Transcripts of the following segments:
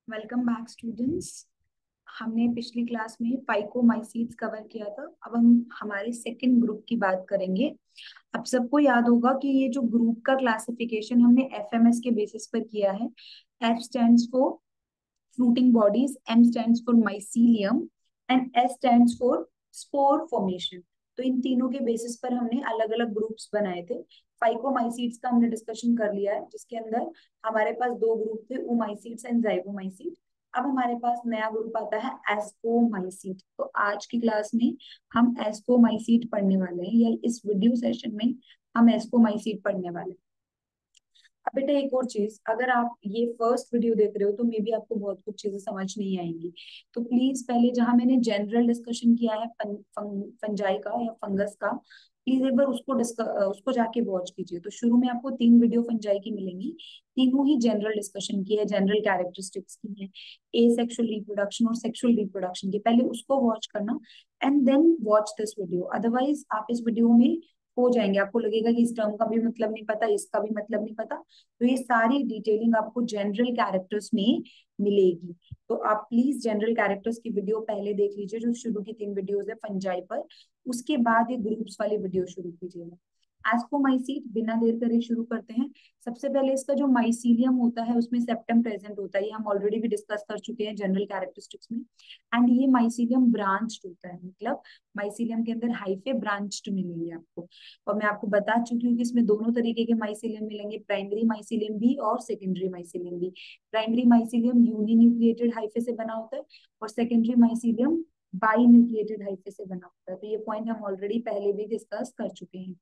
Welcome back students. हमने पिछली class में फाइकोमाइसीट्स कवर किया था। अब हम हमारे सेकंड ग्रुप की बात करेंगे। अब सबको याद होगा कि ये जो ग्रुप का क्लासिफिकेशन हमने एफएमएस के बेसिस पर किया है। F stands for fruiting bodies, M stands for mycelium and S stands for spore formation. तो इन तीनों के बेसिस पर हमने अलग अलग ग्रुप्स बनाए थे। फाइकोमाइसीट्स का हमने डिस्कशन कर लिया है, जिसके अंदर हमारे पास दो ग्रुप थे, ओमाइसीट्स एंड जाइगोमाइसीट। अब हमारे पास नया ग्रुप आता है एस्कोमाइसीट। तो आज की क्लास में हम एस्कोमाइसीट पढ़ने वाले हैं, या इस वीडियो सेशन में हम एस्कोमाइसीट पढ़ने वाले हैं। अब बेटा एक और चीज, अगर आप ये फर्स्ट वीडियो देख रहे हो तो मे बी आपको बहुत कुछ चीजें समझ नहीं आएंगी। तो प्लीज पहले जहां मैंने जनरल डिस्कशन किया है फंजाई का या फंगस का, प्लीज एक बार उसको जाके वॉच कीजिए। तो शुरू में आपको तीन वीडियो फंजाई की मिलेंगी। तीनों ही जनरल डिस्कशन की है, जनरल कैरेक्टरिस्टिक्स की है, ए सेक्सुअल रिप्रोडक्शन और सेक्सुअल रिप्रोडक्शन की। पहले उसको वॉच करना and then watch this video. Otherwise आप इस वीडियो में हो जाएंगे, आपको लगेगा कि इस टर्म का भी मतलब नहीं पता, इसका भी मतलब नहीं पता। तो ये सारी डिटेलिंग आपको जनरल कैरेक्टर्स में मिलेगी। तो आप प्लीज जनरल कैरेक्टर्स की वीडियो पहले देख लीजिए, जो शुरू की तीन वीडियोस है फंजाई पर। उसके बाद ये ग्रुप्स वाली वीडियो शुरू कीजिएगा। एस्कोमाइसीट बिना देर करे शुरू करते हैं। सबसे पहले इसका जो माइसीलियम होता है उसमें सेप्टम प्रेजेंट होता है, ये हम ऑलरेडी भी डिस्कस कर चुके हैं जनरल कैरेक्टरिस्टिक्स में। एंड ये माइसीलियम ब्रांच्ड होता है, मतलब माइसीलियम के अंदर हाइफे ब्रांच्ड मिलेंगे आपको। और मैं आपको बता चुकी हूँ कि इसमें दोनों तरीके के माइसीलियम मिलेंगे, प्राइमरी माइसीलियम भी और सेकेंडरी माइसीलियम भी। प्राइमरी माइसीलियम यूनिन्यूक्लिएटेड हाइफे से बना होता है और secondary mycelium by nucleated hyphae से बना होता है। तो ये पॉइंट हम ऑलरेडी पहले भी डिस्कस कर चुके हैं।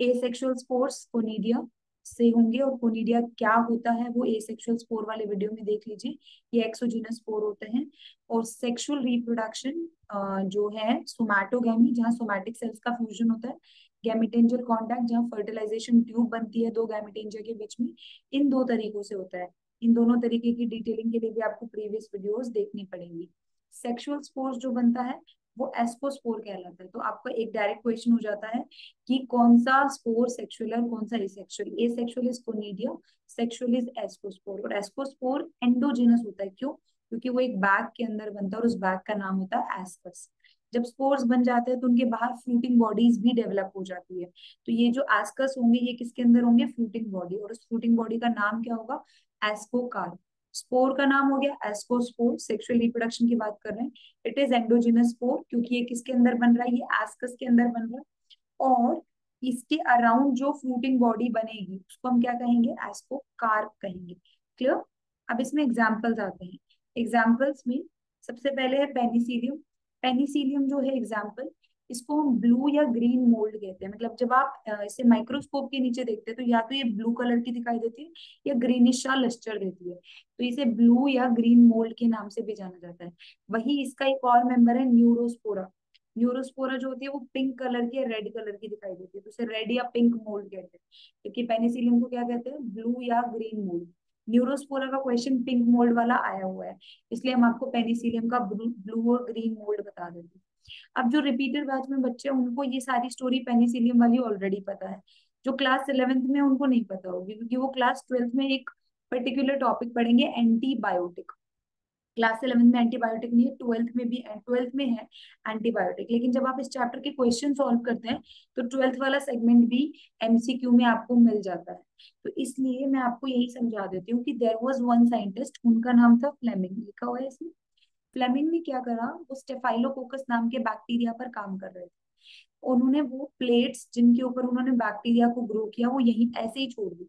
एसेक्सुअल स्पोर्स कोनिडिया से होंगे, और कोनिडिया क्या होता है वो एसेक्सुअल स्पोर वाले वीडियो में देख लीजिए। ये एक्सोजीनस स्पोर होते हैं। और सेक्सुअल रिप्रोडक्शन जो है सोमैटोगैमी, जहाँ सोमैटिक सेल्स का फ्यूजन होता है। गैमेटेंजियल कॉन्टैक्ट, जहाँ फर्टिलाइजेशन ट्यूब बनती है दो गैमेटेंजिया के बीच में। इन दो तरीकों से होता है। इन दोनों तरीके की डिटेलिंग के लिए भी आपको प्रीवियस वीडियोस देखनी पड़ेंगी। सेक्सुअल स्पोर्स जो बनता है वो एस्कोस्पोर कहलाता है। तो आपका एक डायरेक्ट क्वेश्चन हो जाता है कि कौन सा स्पोर सेक्सुअल है और कौन सा asexual. Asexual is conidia, sexual is ascospore. और एस्कोस्पोर एंडोजिनस होता है, क्यों? क्योंकि वो एक बैग के अंदर बनता है और उस बैग का नाम होता है एस्कस। जब स्पोर्स बन जाते हैं तो उनके बाहर फ्रूटिंग बॉडीज भी डेवलप हो जाती है। तो ये जो एस्कस होंगे ये किसके अंदर होंगे? Fruiting body. और उस फ्रूटिंग बॉडी का नाम क्या होगा? एस्कोकार्प। स्पोर का नाम हो गया एस्कोस्पोर। सेक्सुअल रिप्रोडक्शन की बात कर रहे हैं, इट इज एंडोजिनस स्पोर, क्योंकि ये किसके अंदर बन रहा है? ये एस्कस के अंदर बन रहा है। और इसके अराउंड जो फ्रूटिंग बॉडी बनेगी उसको हम क्या कहेंगे? एस्कोकार्प कहेंगे। क्लियर? अब इसमें एग्जाम्पल्स आते हैं। एग्जाम्पल्स में सबसे पहले है पेनिसिलियम। पेनिसिलियम जो है एग्जाम्पल, इसको हम ब्लू या ग्रीन मोल्ड कहते हैं। मतलब जब आप इसे माइक्रोस्कोप के नीचे देखते हैं तो या तो ये ब्लू कलर की दिखाई देती है या ग्रीनिश सा लस्टर देती है। तो इसे ब्लू या ग्रीन मोल्ड के नाम से भी जाना जाता है। वही इसका एक और मेंबर है न्यूरोस्पोरा। न्यूरोस्पोरा जो होती है वो पिंक कलर की या रेड कलर की दिखाई देती है, तो उसे रेड या पिंक मोल्ड कहते हैं। क्योंकि पेनिसिलियम को क्या कहते हैं? ब्लू या ग्रीन मोल्ड। न्यूरोस्पोरा का क्वेश्चन पिंक मोल्ड वाला आया हुआ है, इसलिए हम आपको पेनिसिलियम का ब्लू और ग्रीन मोल्ड बता देते हैं। अब जो रिपीटेड बैच में बच्चे हैं उनको ये सारी स्टोरी पेनिसिलियम वाली ऑलरेडी पता है। जो क्लास 11th में उनको नहीं पता होगी, क्योंकि वो क्लास 12th में एक पर्टिकुलर टॉपिक पढ़ेंगे, एंटीबायोटिक। क्लास 11th में एंटीबायोटिक नहीं है, 12th में भी, 12th में है एंटीबायोटिक। लेकिन जब आप इस चैप्टर के क्वेश्चन सॉल्व करते हैं तो 12th वाला सेगमेंट भी एमसीक्यू में आपको मिल जाता है। तो इसलिए मैं आपको यही समझा देती हूँ कि देयर वाज वन साइंटिस्ट, उनका नाम था फ्लेमिंग, लिखा हुआ है इसमें। फ्लेमिंग ने क्या करा, वो स्टेफाइलोकोकस नाम के बैक्टीरिया पर काम कर रहे थे। उन्होंने वो प्लेट्स जिनके ऊपर उन्होंने बैक्टीरिया को ग्रो किया वो यहीं ऐसे ही छोड़ दी।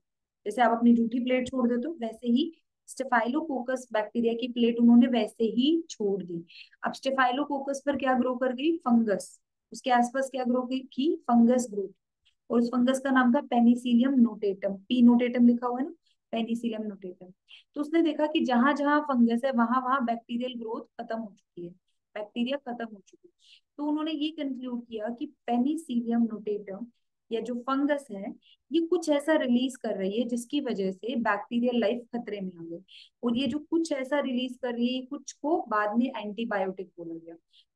जैसे आप अपनी जूठी प्लेट छोड़ देते हो वैसे ही स्टेफाइलोकोकस बैक्टीरिया की प्लेट उन्होंने वैसे ही छोड़ दी। अब स्टेफाइलोकोकस पर क्या ग्रो कर गई? फंगस। उसके आसपास क्या ग्रो की? Fungus grow. और उस फंगस का नाम था पेनिसिलियम नोटेटम। पी नोटेटम लिखा हुआ है ना, पेनिसिलियम नोटेटम। तो उसने देखा कि जहां जहां फंगस है वहां वहां बैक्टीरियल ग्रोथ खत्म हो चुकी है, बैक्टीरिया खत्म हो चुकी है। तो उन्होंने ये कंक्लूड किया कि पेनिसिलियम नोटेटम या जो फंगस है ये कुछ ऐसा रिलीज कर रही है जिसकी वजह से बैक्टीरियल लाइफ खतरे में आ गई। और ये जो कुछ ऐसा रिलीज कर रही है, कुछ को बाद में एंटीबायोटिक बोला गया।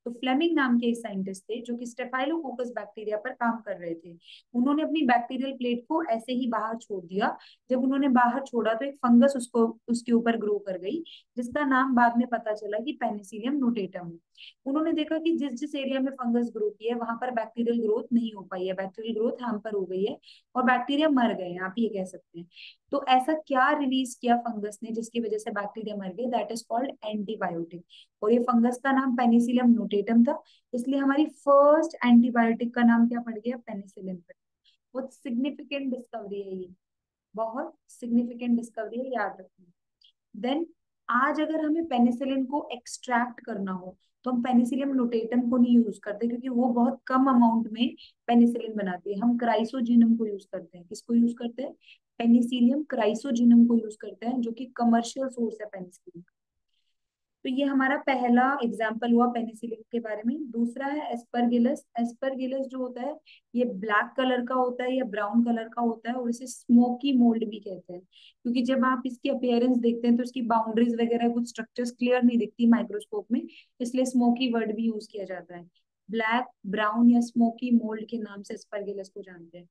तो फ्लेमिंग नाम के एक साइंटिस्ट थे जो कि स्टेफाइलोकोकस बैक्टीरिया पर काम कर रहे थे। उन्होंने अपनी बैक्टीरियल प्लेट को ऐसे ही बाहर छोड़ दिया। जब उन्होंने बाहर छोड़ा तो एक फंगस उसको उसके ऊपर ग्रो कर गई, जिसका नाम बाद में पता चला कि पेनिसिलियम नोटेटम है। उन्होंने देखा कि जिस जिस एरिया में फंगस ग्रो की है वहां पर बैक्टीरियल ग्रोथ नहीं हो पाई है, बैक्टीरियल ग्रोथ हैम्पर हो गई है और बैक्टीरिया मर गए हैं, आप ये कह सकते हैं। तो ऐसा क्या रिलीज किया फंगस ने जिसकी वजह से बैक्टीरिया मर गए, दैट इज कॉल्ड एंटीबायोटिक। और ये फंगस का नाम पेनिसिलियम नोटेटम था, इसलिए हमारी फर्स्ट एंटीबायोटिक का नाम क्या पड़ गया, पेनिसिलिन पड़ गया। बहुत सिग्निफिकेंट डिस्कवरी है ये, बहुत सिग्निफिकेंट डिस्कवरी है, याद रखना। देन आज अगर हमें पेनिसिलिन को एक्सट्रैक्ट करना हो तो हम पेनिसिलियम नोटेटम को नहीं यूज करते, क्योंकि वो बहुत कम अमाउंट में पेनिसिलिन बनाती है। हम क्राइसोजीनम को यूज करते हैं। किसको यूज करते हैं, पेनिसिलियम क्राइसोजीनम को यूज करते हैं, जो कि कमर्शियल सोर्स है पेनिसिलिन। तो ये हमारा पहला एग्जाम्पल हुआ पेनिसिलिन के बारे में। दूसरा है एस्परगिलस। एस्परगिलस जो होता है ये ब्लैक कलर का होता है या ब्राउन कलर का होता है, और इसे स्मोकी मोल्ड भी कहते हैं, क्योंकि जब आप इसकी अपीयरेंस देखते हैं तो इसकी बाउंड्रीज वगैरह कुछ स्ट्रक्चर्स क्लियर नहीं दिखती माइक्रोस्कोप में, इसलिए स्मोकी वर्ड भी यूज किया जाता है। ब्लैक, ब्राउन या स्मोकी मोल्ड के नाम से एस्परगिलस को जानते हैं।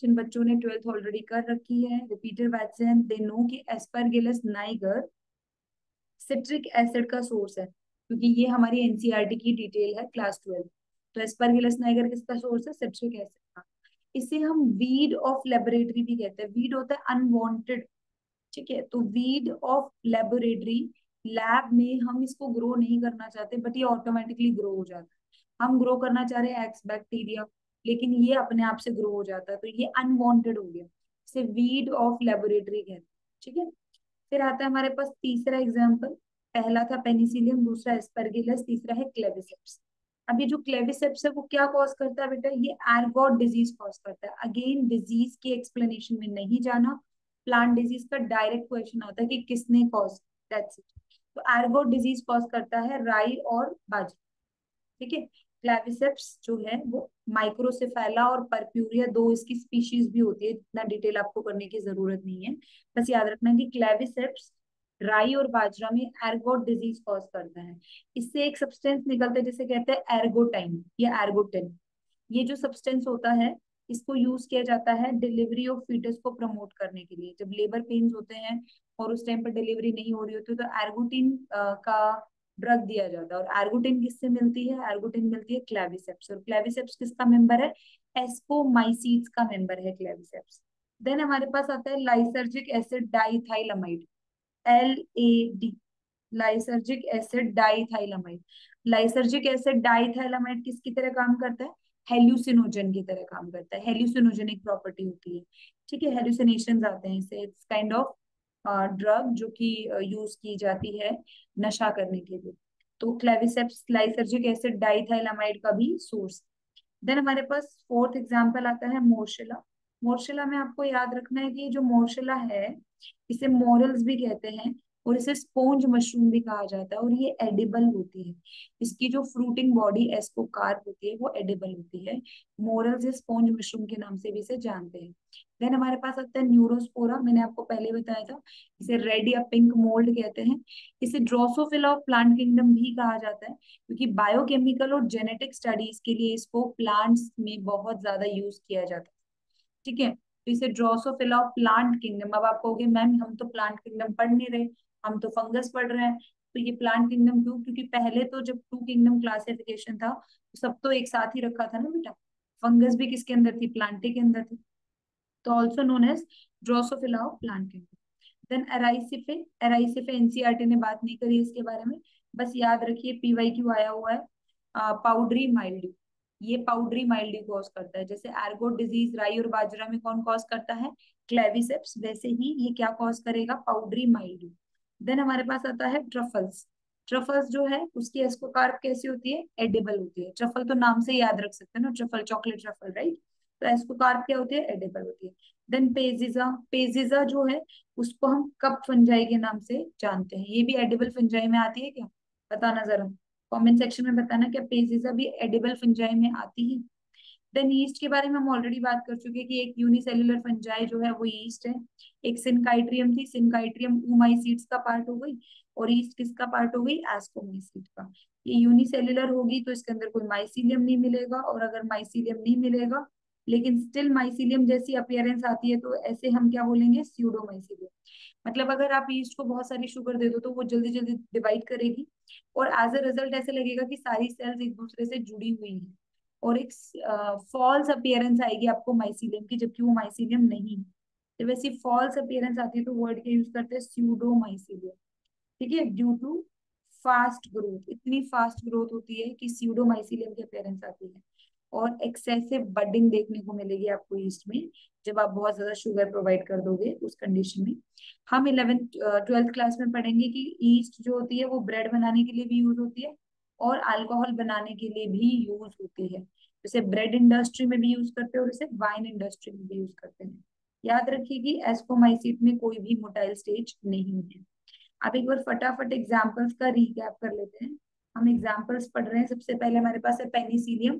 जिन बच्चों ने ट्वेल्थ ऑलरेडी कर रखी है, रिपीटेड बैच से हैं, दे नो कि एस्परगिलस नाइगर सिट्रिक एसिड का सोर्स है, क्योंकि ये हमारी एनसीईआरटी की डिटेल है क्लास 12। तो एस्परगिलस नाइगर किसका सोर्स है, सिट्रिक एसिड का। इसे हम वीड ऑफ लेबोरेटरी भी कहते हैं। वीड होता है अनवांटेड, ठीक है। तो वीड ऑफ लेबोरेटरी, लैब में हम इसको ग्रो नहीं करना चाहते बट ये ऑटोमेटिकली ग्रो हो जाता है। हम ग्रो करना चाह रहे हैं एक्स बैक्टीरिया, लेकिन ये अपने आप से ग्रो हो जाता है, तो ये अनवांटेड हो गया, इसे वीड ऑफ लेबोरेटरी कहते हैं, ठीक है। फिर आता है हमारे पास तीसरा एग्जाम्पल। पहला था पेनिसिलियम, दूसरा एस्परगिलस, तीसरा है क्लेविसेप्स। अब ये जो क्लेविसेप्स है वो क्या कॉज करता है बेटा, ये एर्गोट डिजीज कॉज करता है। अगेन डिजीज के एक्सप्लेनेशन में नहीं जाना, प्लांट डिजीज का डायरेक्ट क्वेश्चन आता है कि किसने कॉज, दैट्स इट। तो एर्गोट डिजीज कॉज करता है राई और बाजरा, ठीक है। क्लेविसेप्स जो है वो माइक्रोसेफेला और परप्यूरिया, दो इसकी स्पीशीज भी होती है, इतना डिटेल आपको करने की जरूरत नहीं है। बस याद रखना कि क्लेविसेप्स राई और बाजरा में एर्गोट डिजीज कॉज करता है। इससे एक सब्सटेंस निकलता है जिसे कहते हैं एर्गोटाइन या एर्गोटिन। ये जो सब्सटेंस होता है इसको यूज किया जाता है डिलीवरी ऑफ फीटस को प्रमोट करने के लिए। जब लेबर पेन्स होते हैं और उस टाइम पर डिलीवरी नहीं हो रही होती तो एर्गोटिन का ड्रग दिया जाता है। और एर्गोटिन किससे मिलती है, एर्गोटिन मिलती है क्लेविसेप्स। और क्लेविसेप्स किसका मेंबर है, एस्कोमाइसीट्स का मेंबर है क्लेविसेप्स। देन हमारे पास आता है lysergic acid diethylamide, LAD, lysergic acid diethylamide. Lysergic acid diethylamide किसकी तरह काम करता है, हेल्यूसिनोजन की तरह काम करता है। हेल्यूसिनोजेनिक प्रॉपर्टी होती है, ठीक है। हेल्यूसिनेशंस आते हैं इससे, इट्स काइंड ऑफ ड्रग जो कि यूज की जाती है नशा करने के लिए। तो क्लेविसेप्स लाइसर्जिक एसिड डाइथाइलामाइड का भी सोर्स। देन हमारे पास फोर्थ एग्जांपल आता है मोर्शिला। मोर्शिला में आपको याद रखना है कि ये जो मोर्शिला है इसे मोरल्स भी कहते हैं और इसे स्पोंज मशरूम भी कहा जाता है, और ये एडिबल होती है। इसकी जो फ्रूटिंग बॉडी एस्कोकार्प होती है वो एडिबल होती है। मोरल्स या स्पोंज मशरूम के नाम से भी इसे जानते हैं। देन हमारे पास आता है न्यूरोस्पोरा। मैंने आपको पहले बताया था, इसे रेड या पिंक मोल्ड कहते हैं। इसे ड्रोसोफिला ऑफ प्लांट किंगडम भी कहा जाता है, क्योंकि बायोकेमिकल और जेनेटिक स्टडीज के लिए इसको प्लांट्स में बहुत ज्यादा यूज किया जाता है, ठीक है। तो इसे ड्रोसोफिला ऑफ प्लांट किंगडम। अब आप कहोगे मैम हम तो प्लांट किंगडम पढ़ नहीं रहे, हम तो फंगस पढ़ रहे हैं। तो ये प्लांट किंगडम क्यों, क्योंकि पहले तो जब टू किंगडम क्लासिफिकेशन था तो सब तो एक साथ ही रखा था ना बेटा। फंगस भी किसके अंदर थी, प्लांटे के अंदर थी। तो also known as Drosophila of plant kingdom. Then Erysiphe. Erysiphe NCERT ने बात नहीं करी इसके बारे में, बस याद रखिए PYQ आया हुआ है। पाउडरी माइल्ड्यू, ये पाउडरी माइल्ड्यू कॉज करता है। जैसे एर्गोट डिजीज राई और बाजरा में कौन कॉज करता है, क्लेविसेप्स, वैसे ही ये क्या कॉज करेगा, पाउडरी माइल्ड्यू। देन हमारे पास आता है ट्रफल्स। ट्रफल्स जो है उसकी एस्कोकार्प कैसी होती है, एडिबल होती है। ट्रफल तो नाम से ही याद रख सकते हैं ना, ट्रफल चॉकलेट ट्रफल, राइट। तो एस्कोकार्प क्या होती है, एडिबल होती है। देन पेजिजा। पेजिजा जो है उसको हम कप फंजाई के नाम से जानते हैं। ये भी एडिबल फंजाई में आती है क्या, बताना जरा कमेंट सेक्शन में बताना, क्या पेजिजा भी एडिबल फंजाई में आती है। देन ईस्ट के बारे में हम ऑलरेडी बात कर चुके हैं कि एक यूनिसेल्युलर फंजाई जो है वो ईस्ट है। एक सिनकाइट्रियम थी, सिनकाइट्रियम oomaइसीड्स का पार्ट हो गई, और ईस्ट किसका पार्ट हो गई, एस्कोमाइसीट का। ये यूनिसेल्युलर होगी तो इसके अंदर कोई माइसीलियम नहीं मिलेगा, और अगर माइसीलियम नहीं मिलेगा लेकिन स्टिल माइसीलियम जैसी अपीयरेंस आती है तो ऐसे हम क्या बोलेंगे, स्यूडोमाइसीलियम। मतलब अगर आप ईस्ट को बहुत सारी शुगर दे दो तो वो जल्दी जल्दी डिवाइड करेगी, और एज अ रिजल्ट ऐसे लगेगा कि सारी सेल्स एक दूसरे से जुड़ी हुई हैं, और एक फॉल्स अपीयरेंस आएगी आपको माइसीलियम की, जबकि वो माइसीलियम नहीं है। जब ऐसी फॉल्स अपीयरेंस आती है तो वर्ड के यूज करते हैं स्यूडोमाइसीलियम। ठीक है, ड्यू टू फास्ट ग्रोथ, इतनी फास्ट ग्रोथ होती है कि स्यूडोमाइसीलियम की अपीयरेंस आती है। और एक्सेसिव बडिंग देखने को मिलेगी आपको ईस्ट में, जब आप बहुत ज्यादा शुगर प्रोवाइड कर दोगे उस कंडीशन में। हम 11th 12th क्लास में पढ़ेंगे कि ईस्ट जो होती है वो ब्रेड बनाने के लिए भी यूज होती है, और अल्कोहल बनाने के लिए भी यूज होती है। जैसे ब्रेड इंडस्ट्री में भी यूज करते हैं और इसे वाइन इंडस्ट्री में भी यूज करते हैं। याद रखिए कि एस्कोमाइसीट में कोई भी मोटाइल स्टेज नहीं है। अब एक बार फटाफट एग्जाम्पल्स का रिकैप कर लेते हैं। हम एग्जाम्पल्स पढ़ रहे हैं। सबसे पहले हमारे पास है पेनिसिलियम।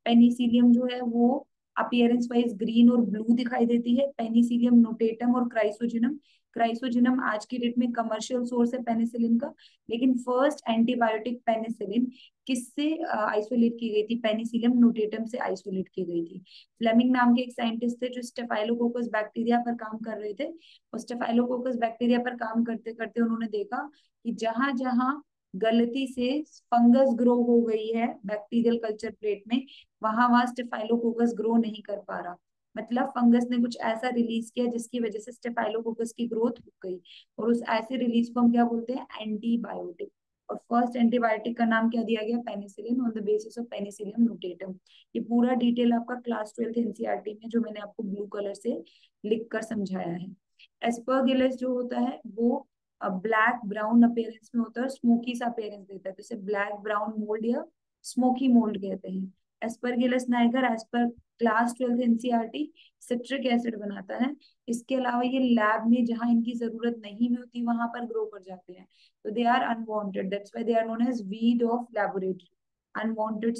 पेनिसिलियम जो है वो अपीयरेंस वाइज ग्रीन और ब्लू दिखाई देती है। पेनिसिलियम नोटेटम और क्राइसोजिनम। क्राइसोजिनम आज की डेट में कमर्शियल सोर्स है पेनिसिलिन का, लेकिन फर्स्ट एंटीबायोटिक पेनिसिलिन किससे आइसोलेट की गई थी, पेनिसिलियम नोटेटम से आइसोलेट की गई थी। फ्लेमिंग नाम के एक साइंटिस्ट थे जो स्टेफाइलोकोकस बैक्टीरिया पर काम कर रहे थे, और स्टेफाइलोकोकस बैक्टीरिया पर काम करते करते उन्होंने देखा कि जहां जहां गलती से फंगस ग्रो हो गई है बैक्टीरियल कल्चर प्लेट में, वहां वहां स्टेफाइलोकोकस ग्रो नहीं कर पा रहा। मतलब फंगस ने कुछ ऐसा रिलीज किया जिसकी वजह से स्टेफाइलोकोकस की ग्रोथ रुक गई, और उस ऐसे रिलीज को हम क्या बोलते हैं, एंटीबायोटिक। और फर्स्ट एंटीबायोटिक का नाम क्या दिया गया, penicillin, on the basis of Penicillium notatum. ये पूरा डिटेल आपका क्लास 12th एनसीईआरटी में जो मैंने आपको ब्लू कलर से लिख कर समझाया है। एस्परगिलस जो होता है वो ब्लैक ब्राउन अपीयरेंस में होता है, स्मोकी सा अपीयरेंस देता है, तो इसे ब्लैक ब्राउन मोल्ड या स्मोकी मोल्ड कहते हैं। Aspergillus niger as per class 12th NCERT citric acid बनाता है। इसके अलावा ये लैब में जहां इनकी जरूरत नहीं भी होती वहां पर ग्रो कर जाते हैं, तो they are unwanted, that's why they are known as weed of laboratory. Unwanted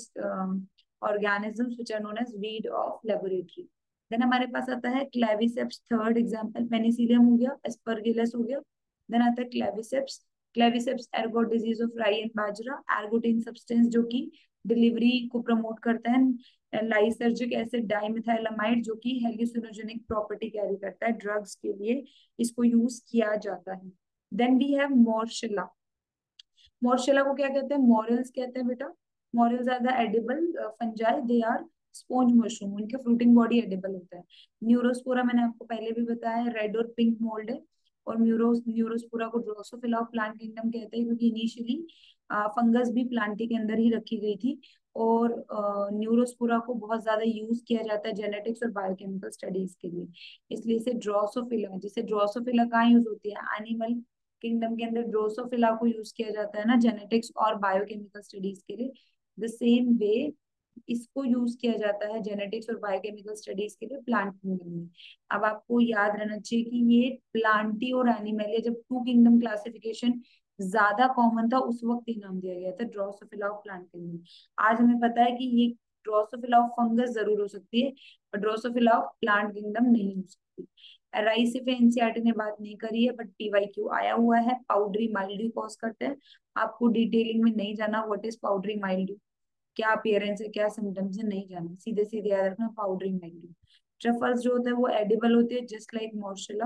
organisms which are known as weed of laboratory. Then हमारे पास आता है क्लेविसेप्स। थर्ड एग्जांपल पेनिसिलियम हो गया, एस्परगिलस हो गया। देन आता है Claviceps. Claviceps ergot disease of राई एंड बाजरा। एर्गोटिन सब्सटेंस जो कि डिलीवरी को प्रमोट करता है। लाइसर्जिक एसिड डाइमिथाइलामाइड जो कि हेल्यूसिनोजेनिक प्रॉपर्टी कैरी करता है, ड्रग्स के लिए इसको यूज किया जाता है। Then we have Morchella. Morchella को क्या कहते हैं, मॉरल्स कहते हैं बेटा। Morels are the edible fungi, they are sponge mushroom, उनके फ्रूटिंग बॉडी एडिबल होता है। न्यूरोस्पोरा मैंने आपको पहले भी बताया, रेड और पिंक मोल्ड है। और न्यूरोस्पोरा को ड्रोसोफिला ऑफ प्लांट किंगडम कहते हैं, क्योंकि इनिशियली फंगस भी प्लांटी के अंदर ही रखी गई थी। और न्यूरोस्पोरा को बहुत ज्यादा यूज किया जाता है जेनेटिक्स और बायोकेमिकल स्टडीज के लिए, इसलिए इसे ड्रोसोफिला, जिसे ड्रोसोफिला कहाँ यूज होती है, एनिमल किंगडम के अंदर ड्रोसोफिला को यूज किया जाता है ना जेनेटिक्स और बायोकेमिकल स्टडीज के लिए। द सेम वे इसको यूज किया जाता है जेनेटिक्स और बायोकेमिकल स्टडीज के लिए प्लांट किंगडम में। अब आपको याद रहना चाहिए कि ये प्लांटी और एनिमल, जब टू किंगडम क्लासिफिकेशन ज्यादा कॉमन था उस वक्त ये नाम दिया गया था ड्रोसोफिला ऑफ प्लांट किंगडम। आज हमें पता है कि ये ड्रोसोफिला ऑफ फंगस जरूर हो सकती है, पर ड्रोसोफिला ऑफ प्लांट किंगडम नहीं हो सकती। राइस पे एनसीईआरटी ने बात नहीं करी है, बट पीवाईक्यू आया हुआ है। पाउडरी माइल्ड्यू कॉज करते हैं। आपको डिटेलिंग में नहीं जाना, व्हाट इज पाउडरी माइल्ड्यू, क्या अपीयरेंस है, क्या सिम्टम्स है, नहीं जाना, सीधे सीधे याद रखना पाउडरी माइल्ड्यू। ट्रफल्स जो होता है वो एडिबल होते हैं जस्ट लाइक मॉर्शला।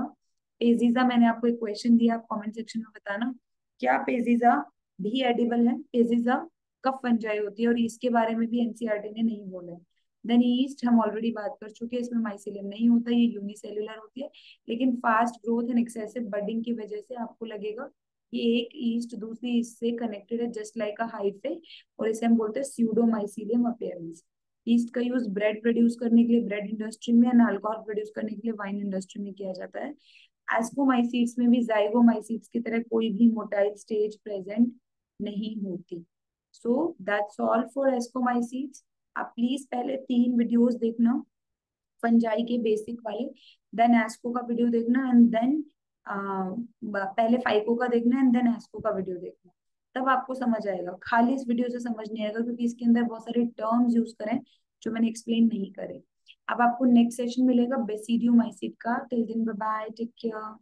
पेजीजा मैंने आपको एक क्वेश्चन दिया, आप कमेंट सेक्शन में बताना क्या पेजीजा भी एडिबल है। पेजीजा कब फंजाई होती है, और इसके बारे में भी एनसीईआरटी ने नहीं बोला है। देन ईस्ट हम ऑलरेडी बात कर चुके हैं, इसमें माइसिलियम नहीं होता, ये यूनिसेल्युलर होती है, लेकिन fast growth and excessive budding की वजह से आपको लगेगा कि एक ईस्ट दूसरी ईस्ट से कनेक्टेड है जस्ट लाइक अ हाइफे, और इसे हम बोलते हैं स्यूडोमाइसीलियम अपीयरेंस। ईस्ट का यूज ब्रेड प्रोड्यूस करने के लिए ब्रेड इंडस्ट्री में, एंड अल्कोहल प्रोड्यूस करने के लिए वाइन इंडस्ट्री में किया जाता है। एस्कोमाइसीट्स में भी जाइगोमाइसीट्स की तरह कोई भी मोटाइल स्टेज प्रेजेंट नहीं होती। So that's all for ascomycetes. आप प्लीज पहले 3 वीडियोस देखना फंजाई के बेसिक वाले, देन एस्को का वीडियो देखना, एंड देन पहले फाइको का देखना एंड देन एस्को का वीडियो देखना। तब आपको समझ आएगा, खाली इस वीडियो से समझ नहीं आएगा, क्योंकि इसके अंदर बहुत सारे टर्म्स यूज करें जो मैंने एक्सप्लेन नहीं करे। अब आपको नेक्स्ट सेशन मिलेगा बेसिडियोमाइसिट का। टिल दिन बाय बाय, टेक केयर।